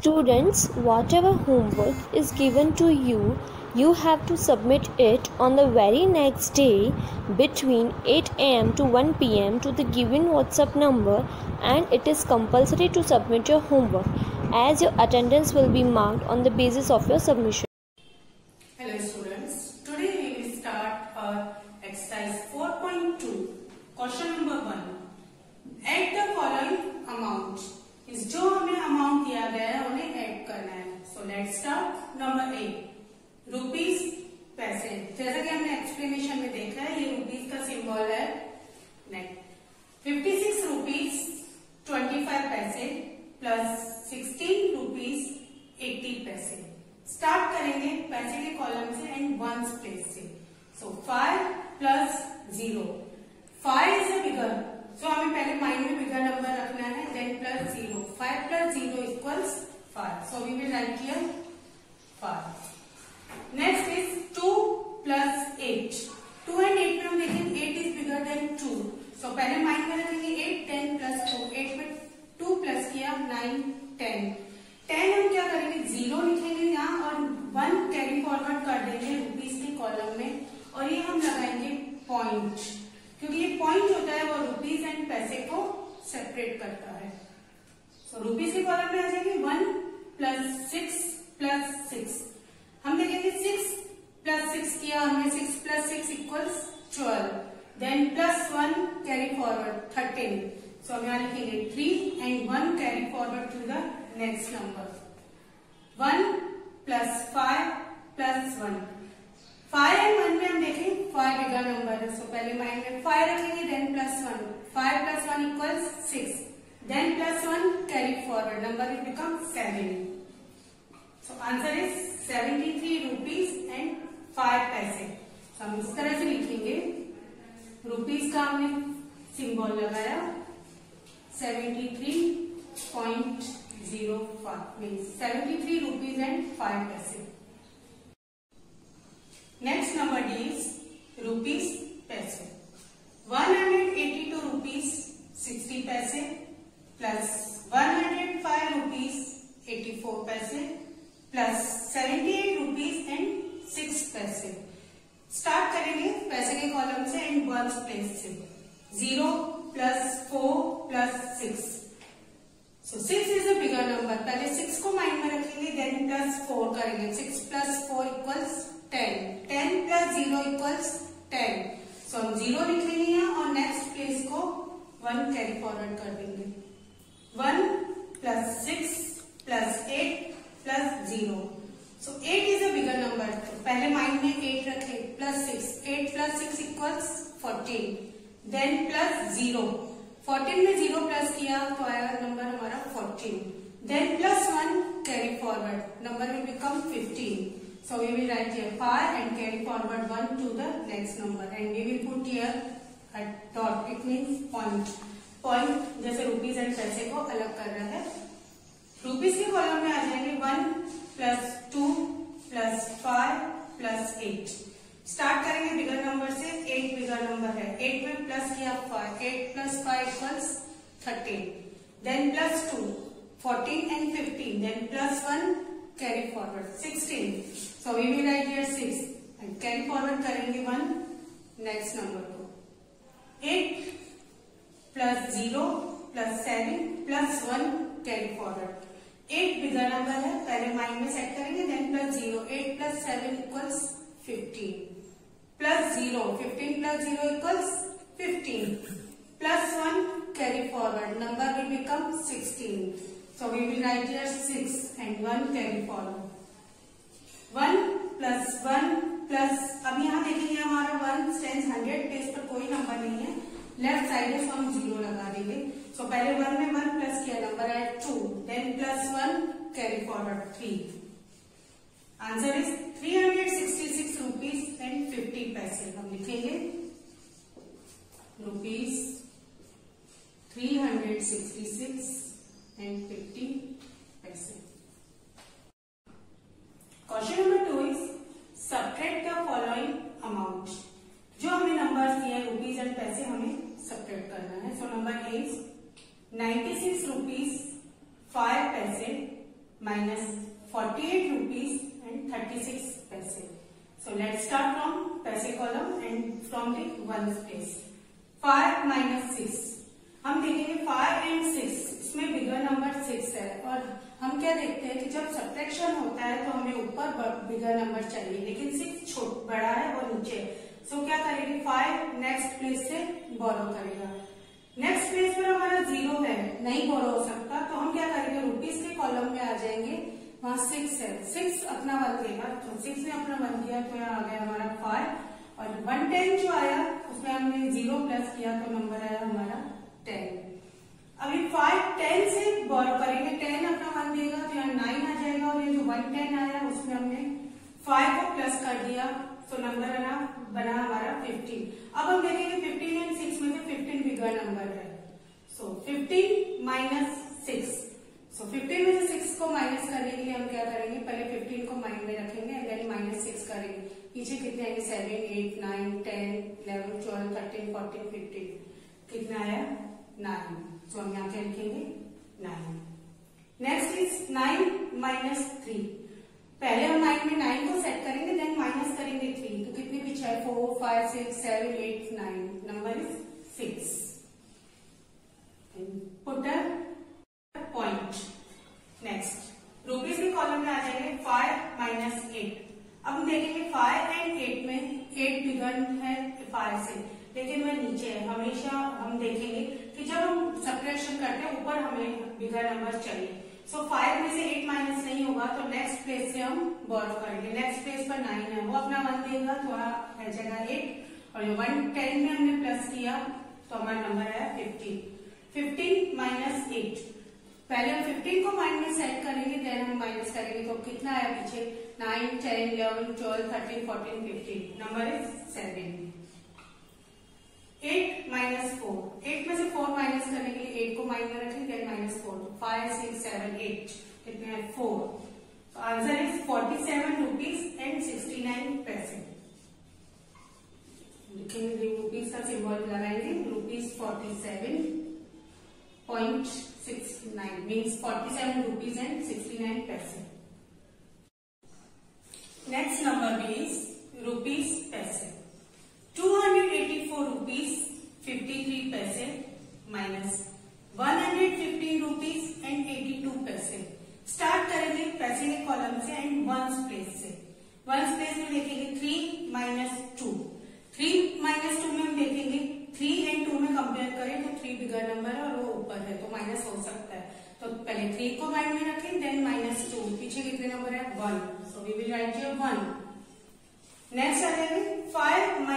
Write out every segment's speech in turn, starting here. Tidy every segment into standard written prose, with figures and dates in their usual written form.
Students, whatever homework is given to you, you have to submit it on the very next day between 8 am to 1 pm to the given WhatsApp number, and it is compulsory to submit your homework as your attendance will be marked on the basis of your submission. Hello students, today we will start our exercise 4.2. Question number 1. Add the following amount. इस जो हमें amount दिया गया है उन्हें add करना है. So let's start. Number A, rupees पैसे. जैसा कि हमने एक्सप्लेनेशन में देखा है, ये रुपीस का सिंबल है. नेक्स्ट 56 रुपीस 25 पैसे प्लस 16 रुपीस 80 पैसे. स्टार्ट करेंगे पैसे के कॉलम से एंड वंस प्लेस से. सो 5 प्लस 0. 5 इज अ बिगर, सो हमें पहले माइंड में बिगर नंबर रखना है, then plus 0. 5 plus 0 equals 5. So we will write here 5. Next is 2 plus 8. 2 and 8 में हम देखेंगे 8 इज बिगर देन 2. सो पहले माइंड में रखेंगे 8, 10 प्लस 2. 8 में 2 प्लस किया 9, 10. 10 हम क्या करेंगे, 0 लिखेंगे यहाँ और 1 कैरी फॉरवर्ड कर देंगे रुपीस के कॉलम में, और ये हम लगाएंगे पॉइंट, क्योंकि ये पॉइंट होता है वो रुपीस एंड पैसे को सेपरेट करता है. सो रुपीस के कॉलम में आ जाएंगे 1 प्लस 6 प्लस 6. हम देखेंगे 6 प्लस 6 किया हमने, 6 plus 6 equals 12. Then plus 1 carry forward 13. So हम यहाँ लिखेंगे 3 and 1 carry forward to the next number. 1 plus 5 plus 1. 5 and 1 में हम देखें 5 बिगर नंबर है, सो पहले माइंड में 5 रखेंगे, then plus 1. 5 plus 1 equals 6. Then plus 1 carry forward, number will become 7. So answer is 73 rupees and 5 paise. तो हम इस तरह से लिखेंगे, रुपीस का हमने सिंबल लगाया 73.05 मीन्स 73 रुपीस एंड 5 पैसे. Next number D is rupees पैसे. 182 रुपीस 60 पैसे प्लस 105 रुपीस 84 पैसे प्लस 78 रुपीस एंड 6 पैसे. स्टार्ट करेंगे पैसे के कॉलम से एंड वंस प्लेस से. 0 plus 4 plus 6. So 6 is a bigger number. पहले 6 को माइंड में रखेंगे, देन प्लस 4 करेंगे. 6 प्लस 4 इक्वल्स 10. 10 plus 0 equals 10. सो हम 0 लिखेंगे यहाँ और नेक्स्ट प्लेस को 1 कैरी फॉरवर्ड कर देंगे. 1 plus 6 plus 8 plus 0. So 8 is a bigger number, तो पहले माइंड में 8 रखे plus 6. 8 plus 6 equals 14. Then plus 0. 14 में 0 प्लस किया तो आया नंबर हमारा 14. Then plus 1 carry forward, number will become 15. So we will write here 5 and carry forward 1 to the next number, and we will put here a dot. It means point. Point जैसे rupees and पैसे को अलग कर रहा है. Rupees के column में आ जाएंगे 1 प्लस 2 प्लस 5 प्लस 8. स्टार्ट करेंगे बिगर नंबर से. 8 बिगर नंबर है, 8 में प्लस किया 5. 8 plus 5 equals 13. Then plus 2 14 and 15. Then plus 1 carry forward 16. So we will write here 6 and carry forward करेंगे 1 next number को. 8 plus 0 plus 7 plus 1 carry forward. 8 bigger number है, पहले mind में set करेंगे, then plus 0. 8 plus 7 equals 15. Plus 0. 15 plus 0 equals 15. Plus 1 carry forward, number will become 16. So we will write here 6 and 1 carry forward. 1 plus 1 plus, अब यहाँ देखेंगे हमारा 1 stands 100 place पर कोई नंबर नहीं है, लेफ्ट साइड है, तो हम 0 लगा देंगे. सो पहले 1 में 1 प्लस किया, नंबर आया 2. Then plus 1 carry forward 3. Answer is 366 rupees and 50 paise. हम लिखेंगे rupees 366 and 50 paise. Question number 2 is subtract the following amount. जो हमें नंबर्स दिए हैं रुपीस एंड पैसे, हमें सब्ट्रैक्ट करना है. So number A is 96 rupees 5 पैसे -48 rupees and 36 paise. So let's start from पैसे column and from the ones place. 5 - 6 हम देखेंगे 5 and 6 इसमें बिगर नंबर 6 है और हम क्या देखते हैं कि जब सब्ट्रैक्शन होता है तो हमें ऊपर बिगर नंबर चाहिए लेकिन 6 बड़ा है और नीचे. सो क्या करेंगे 5 नेक्स्ट प्लेस से बोरो करेगा. नेक्स्ट प्लेस पर हमारा 0 है, नहीं बोरो हो सकता तो हम क्या करेंगे रुपीस के कॉलम में आ जाएंगे. वहां 6 है, 6 अपना 1 देगा तो 6 ने अपना 1 दिया तो यहाँ आ गया हमारा 5 और 110 जो आया उसमें हमने 0 प्लस किया तो नंबर आया हमारा 10. अभी 5 10 से बोरो करेंगे. 10 अपना 1 देगा तो यहाँ 9 आ जाएगा और ये जो 110 आया उसमें हमने 5 को प्लस कर दिया तो नंबर बना हमारा 15. अब हम देखेंगे 15 एंड 6 में से 15 बिगर नंबर है. सो 15 - 6. सो 15 में से 6 को माइनस करने के लिए हम क्या करेंगे पहले 15 को माइंड में रखेंगे एंड देन -6 करेंगे. पीछे कितने आएंगे 7 8 9 10 11 12 13 14 15. कितना आया 9. सो हम यहाँ क्या लिखेंगे 9. Next is 9 - 3. पहले हम माइंड में 9 को सेट करेंगे देन माइनस करेंगे 3 तो कितने पीछे है 4 5 6 7 8 9. Number is 6. Put a point. Next rupees के कॉलम में आ जाएंगे 5 - 8. अब हम देखेंगे 5 एंड 8 में 8 बिगर है 5 से लेकिन वह नीचे है. हमेशा हम देखेंगे कि जब हम सब्ट्रैक्शन करते हैं ऊपर हमें बिगर नंबर चाहिए. सो 5 में से 8 माइनस नहीं होगा तो नेक्स्ट प्लेस से हम बोरो करेंगे. नेक्स्ट प्लेस पर 9 है वो अपना 1 देगा तो वहां रह जाएगा 8 और जो 110 में हमने प्लस किया तो हमारा नंबर है 15. 15 - 8. पहले हम 15 को माइंड में सेट करेंगे देन हम माइनस करेंगे तो कितना आया पीछे 9 10 11 12 13 14 15. Number is 7. 8 - 4. 8 में से 4 माइनस करने के लिए 8 को माइंड में रखेंगे देन -4. 5 6 7 8 कितने हैं 4. तो आंसर इज 47 रुपीज एंड 69 पैसे. लिखेंगे रुपीज का सिंबल लगाएंगे रुपीज 47.69 मीन्स 47 रुपीज एंड 69 पैसे. नेक्स्ट नंबर इज रुपीज पैसे. 284 रुपीज 53 पैसे माइनस 115 रुपीज एंड 82 पैसे. स्टार्ट करेंगे पैसे के कॉलम से एंड वंस प्लेस से. वंस प्लेस में देखेंगे 3 - 2. 3 - 2 में हम देखेंगे 3 एंड 2 में कंपेयर करें तो 3 बिगर नंबर है और वो ऊपर है तो माइनस हो सकता है. तो पहले 3 को माइंड में रखें देन -2. पीछे कितने नंबर है 1. So we will write here 1. Next आ जाएंगे 5 -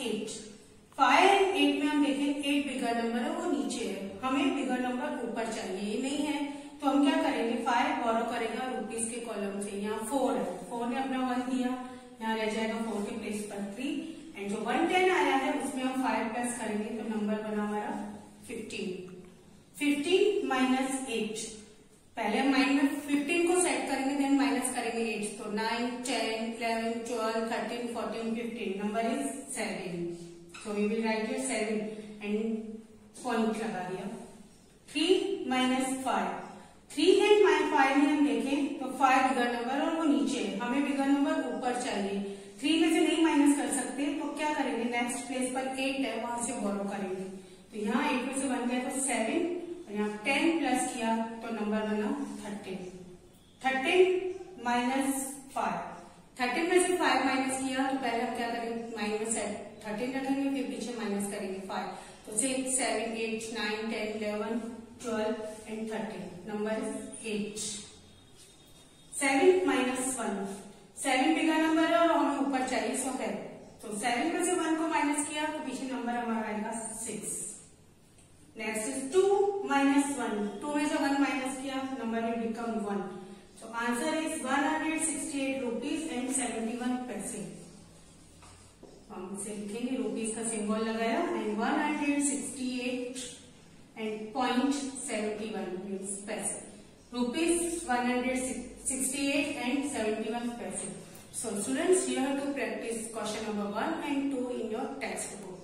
8. 5 एंड 8 में हम देखें 8 बिगर नंबर है वो नीचे है. हमें बिगर नंबर ऊपर चाहिए ये नहीं है तो हम क्या करेंगे 5 बोरो करेगा रुपीस के कॉलम से. यहाँ 4 है 4 ने अपना 1 दिया यहाँ रह जाएगा 4 के प्लेस पर 3 एंड जो 110 आया है उसमें हम 5 प्लस करेंगे तो नंबर बना हमारा 15. 15 - 8. पहले हम माइंड में 15 को सेट करेंगे देन माइनस करेंगे 8 तो 9 10 11 12 13 14 15. Number is 7. So we will write here 7 and point लगा दिया. 3 - 5. 3 एंड 5 में हम देखें तो 5 बिगर नंबर और वो नीचे है. हमें बिगर नंबर ऊपर चाहिए. 3 में से नहीं माइनस कर सकते तो क्या करेंगे नेक्स्ट प्लेस पर 8 है वहां से बोरो करेंगे. तो यहाँ 8 में से 1 गया तो 7 और यहाँ 10 प्लस किया तो नंबर बना 13. 13 - 5. 13 में से 5 माइनस किया तो पहले हम क्या करेंगे माइंड में सेट 13 रखेंगे फिर पीछे माइनस करेंगे 5. तो 6 7 8 9 10 11 12 and 13. Number is 8. 7 - 1. 7 bigger number है और हमें ऊपर चाहिए सो है तो 7 में से 1 को माइनस किया तो पीछे नंबर हमारा आएगा 6. Next is 2 - 1. 2 में से 1 माइनस किया तो number will become 1. So answer is 168 rupees and 71 पैसे. हम इसे लिखेंगे रुपीज का सिंबल लगाया एंड 168 एंड 0.71 मीन्स पैसे. Rupees 168 and 71 paise. So students, you have to practice question number 1 and 2 in your textbook.